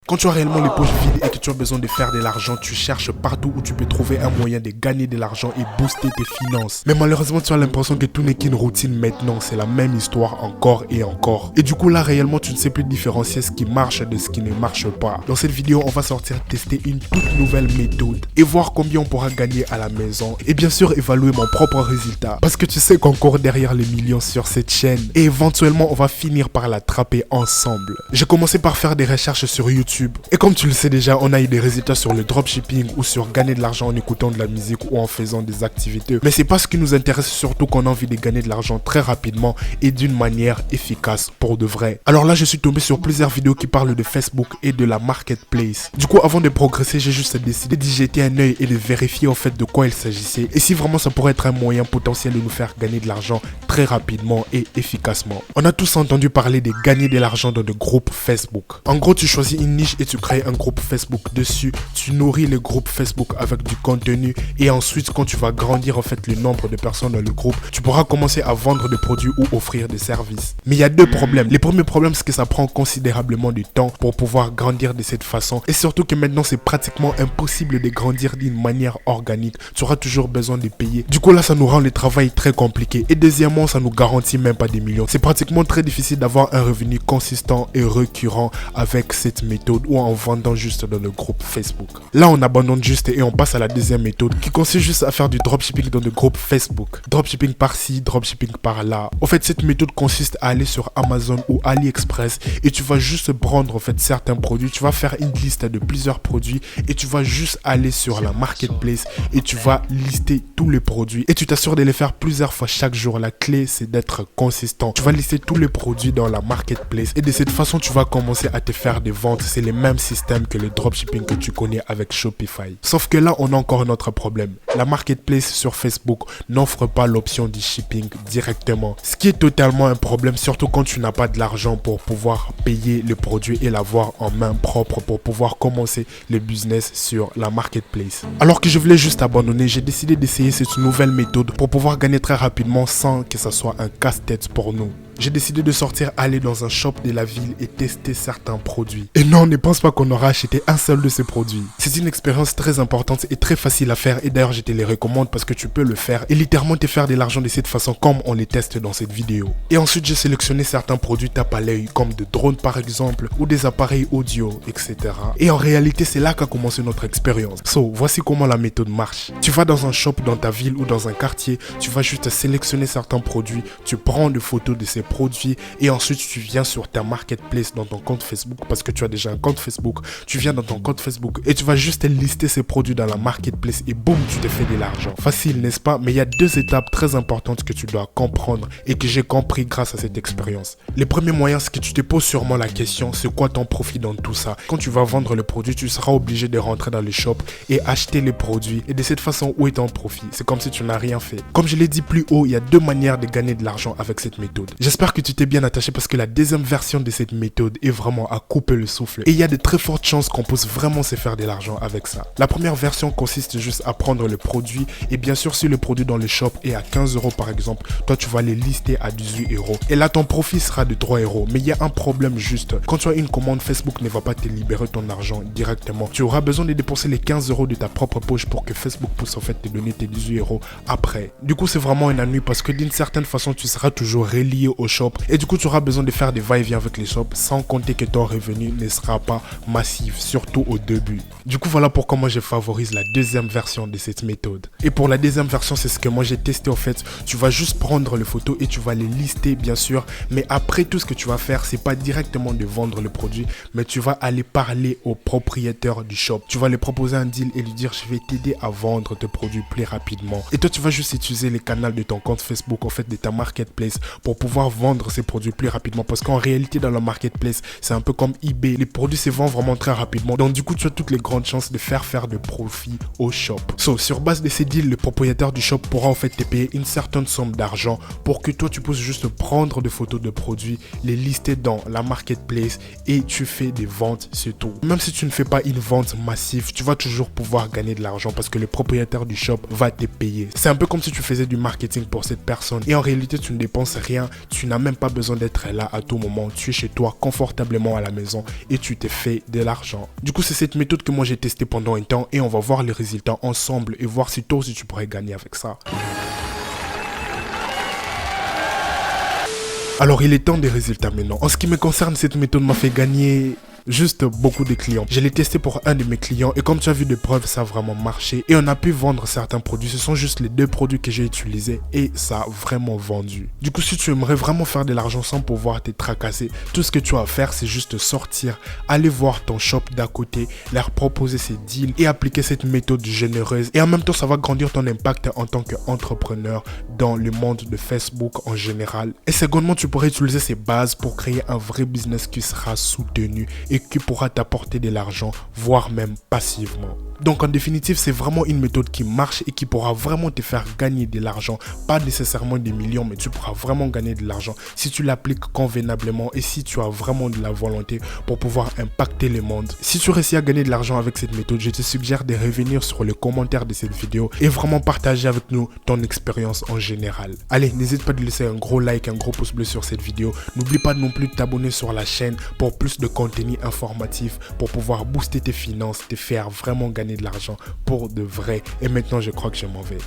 Quand tu as réellement les poches vides et que tu as besoin de faire de l'argent, tu cherches partout où tu peux trouver un moyen de gagner de l'argent et booster tes finances. Mais malheureusement, tu as l'impression que tout n'est qu'une routine maintenant, c'est la même histoire encore et encore. Et du coup là, réellement, tu ne sais plus différencier ce qui marche de ce qui ne marche pas. Dans cette vidéo, on va sortir tester une toute nouvelle méthode et voir combien on pourra gagner à la maison. Et bien sûr, évaluer mon propre résultat. Parce que tu sais qu'on court derrière les millions sur cette chaîne. Et éventuellement, on va finir par l'attraper ensemble. J'ai commencé par faire des recherches sur YouTube. Et comme tu le sais déjà, on a eu des résultats sur le dropshipping ou sur gagner de l'argent en écoutant de la musique ou en faisant des activités. Mais c'est pas ce qui nous intéresse, surtout qu'on a envie de gagner de l'argent très rapidement et d'une manière efficace pour de vrai. Alors là, je suis tombé sur plusieurs vidéos qui parlent de Facebook et de la marketplace. Du coup, avant de progresser, j'ai juste décidé d'y jeter un œil et de vérifier en fait de quoi il s'agissait. Et si vraiment ça pourrait être un moyen potentiel de nous faire gagner de l'argent très rapidement et efficacement. On a tous entendu parler de gagner de l'argent dans des groupes Facebook. En gros, tu choisis une niche et tu crées un groupe Facebook dessus, tu nourris le groupe Facebook avec du contenu et ensuite quand tu vas grandir en fait le nombre de personnes dans le groupe, tu pourras commencer à vendre des produits ou offrir des services. Mais il y a deux problèmes. Le premier problème, c'est que ça prend considérablement du temps pour pouvoir grandir de cette façon et surtout que maintenant c'est pratiquement impossible de grandir d'une manière organique. Tu auras toujours besoin de payer. Du coup là, ça nous rend le travail très compliqué et deuxièmement, ça nous garantit même pas des millions. C'est pratiquement très difficile d'avoir un revenu consistant et récurrent avec cette méthode ou en vendant juste dans le groupe Facebook. Là, on abandonne juste et on passe à la deuxième méthode qui consiste juste à faire du dropshipping dans le groupe Facebook. Dropshipping par-ci, dropshipping par-là. En fait, cette méthode consiste à aller sur Amazon ou AliExpress et tu vas juste prendre en fait certains produits. Tu vas faire une liste de plusieurs produits et tu vas juste aller sur la marketplace et tu vas lister tous les produits et tu t'assures de les faire plusieurs fois chaque jour. La clé, c'est d'être consistant. Tu vas lister tous les produits dans la marketplace et de cette façon, tu vas commencer à te faire des ventes. C'est le même système que le dropshipping que tu connais avec Shopify. Sauf que là, on a encore un autre problème. La marketplace sur Facebook n'offre pas l'option du shipping directement. Ce qui est totalement un problème, surtout quand tu n'as pas de l'argent pour pouvoir payer le produit et l'avoir en main propre pour pouvoir commencer le business sur la marketplace. Alors que je voulais juste abandonner, j'ai décidé d'essayer cette nouvelle méthode pour pouvoir gagner très rapidement sans que ça soit un casse-tête pour nous. J'ai décidé de sortir, aller dans un shop de la ville et tester certains produits. Et non, ne pense pas qu'on aura acheté un seul de ces produits. C'est une expérience très importante et très facile à faire et d'ailleurs je te les recommande parce que tu peux le faire et littéralement te faire de l'argent de cette façon comme on les teste dans cette vidéo. Et ensuite j'ai sélectionné certains produits tape à l'œil comme des drones par exemple ou des appareils audio, etc. Et en réalité c'est là qu'a commencé notre expérience. So, voici comment la méthode marche. Tu vas dans un shop dans ta ville ou dans un quartier, tu vas juste sélectionner certains produits, tu prends des photos de ces produits et ensuite tu viens sur ta marketplace dans ton compte Facebook parce que tu as déjà un compte Facebook, tu viens dans ton compte Facebook et tu vas juste lister ces produits dans la marketplace et boum, tu te fais de l'argent. Facile, n'est-ce pas? Mais il y a deux étapes très importantes que tu dois comprendre et que j'ai compris grâce à cette expérience. Le premier moyen, c'est que tu te poses sûrement la question, c'est quoi ton profit dans tout ça? Quand tu vas vendre le produit, tu seras obligé de rentrer dans le shop et acheter les produits et de cette façon, où est ton profit? C'est comme si tu n'as rien fait. Comme je l'ai dit plus haut, il y a deux manières de gagner de l'argent avec cette méthode. J'espère que tu t'es bien attaché parce que la deuxième version de cette méthode est vraiment à couper le souffle. Et il y a de très fortes chances qu'on puisse vraiment se faire de l'argent avec ça. La première version consiste juste à prendre le produit et bien sûr si le produit dans le shop est à 15 € par exemple, toi tu vas les lister à 18 €. Et là ton profit sera de 3 €. Mais il y a un problème juste. Quand tu as une commande, Facebook ne va pas te libérer ton argent directement. Tu auras besoin de dépenser les 15 € de ta propre poche pour que Facebook puisse en fait te donner tes 18 € après. Du coup c'est vraiment une ennui parce que d'une certaine façon tu seras toujours relié au shop et du coup tu auras besoin de faire des va-et-vient avec les shops sans compter que ton revenu ne sera pas massif, surtout au début. Du coup voilà pourquoi moi je favorise la deuxième version de cette méthode. Et pour la deuxième version, c'est ce que moi j'ai testé en fait. Tu vas juste prendre les photos et tu vas les lister bien sûr, mais après tout ce que tu vas faire, c'est pas directement de vendre le produit, mais tu vas aller parler au propriétaire du shop. Tu vas lui proposer un deal et lui dire je vais t'aider à vendre tes produits plus rapidement. Et toi tu vas juste utiliser les canaux de ton compte Facebook en fait, de ta marketplace pour pouvoir vendre ces produits plus rapidement parce qu'en réalité dans la marketplace c'est un peu comme eBay, les produits se vendent vraiment très rapidement, donc du coup tu as toutes les grandes chances de faire de profit au shop. So, sur base de ces deals, le propriétaire du shop pourra en fait te payer une certaine somme d'argent pour que toi tu puisses juste prendre des photos de produits, les lister dans la marketplace et tu fais des ventes, c'est tout. Même si tu ne fais pas une vente massive, tu vas toujours pouvoir gagner de l'argent parce que le propriétaire du shop va te payer. C'est un peu comme si tu faisais du marketing pour cette personne et en réalité tu ne dépenses rien, tu tu n'as même pas besoin d'être là à tout moment. Tu es chez toi confortablement à la maison et tu t'es fait de l'argent. Du coup, c'est cette méthode que moi j'ai testée pendant un temps et on va voir les résultats ensemble et voir si toi aussi tu pourrais gagner avec ça. Alors il est temps des résultats maintenant. En ce qui me concerne, cette méthode m'a fait gagner juste beaucoup de clients. Je l'ai testé pour un de mes clients et comme tu as vu de preuves, ça a vraiment marché et on a pu vendre certains produits. Ce sont juste les 2 produits que j'ai utilisés et ça a vraiment vendu. Du coup, si tu aimerais vraiment faire de l'argent sans pouvoir te tracasser, tout ce que tu as à faire, c'est juste sortir, aller voir ton shop d'à côté, leur proposer ces deals et appliquer cette méthode généreuse. Et en même temps, ça va grandir ton impact en tant qu'entrepreneur dans le monde de Facebook en général. Et secondement, tu pourrais utiliser ces bases pour créer un vrai business qui sera soutenu et qui pourra t'apporter de l'argent, voire même passivement. Donc en définitive, c'est vraiment une méthode qui marche et qui pourra vraiment te faire gagner de l'argent. Pas nécessairement des millions, mais tu pourras vraiment gagner de l'argent si tu l'appliques convenablement et si tu as vraiment de la volonté pour pouvoir impacter le monde. Si tu réussis à gagner de l'argent avec cette méthode, je te suggère de revenir sur le commentaire de cette vidéo et vraiment partager avec nous ton expérience en général. Allez, n'hésite pas de laisser un gros like, un gros pouce bleu sur cette vidéo. N'oublie pas non plus de t'abonner sur la chaîne pour plus de contenu informatif, pour pouvoir booster tes finances, te faire vraiment gagner de l'argent pour de vrai. Et maintenant, je crois que je m'en vais.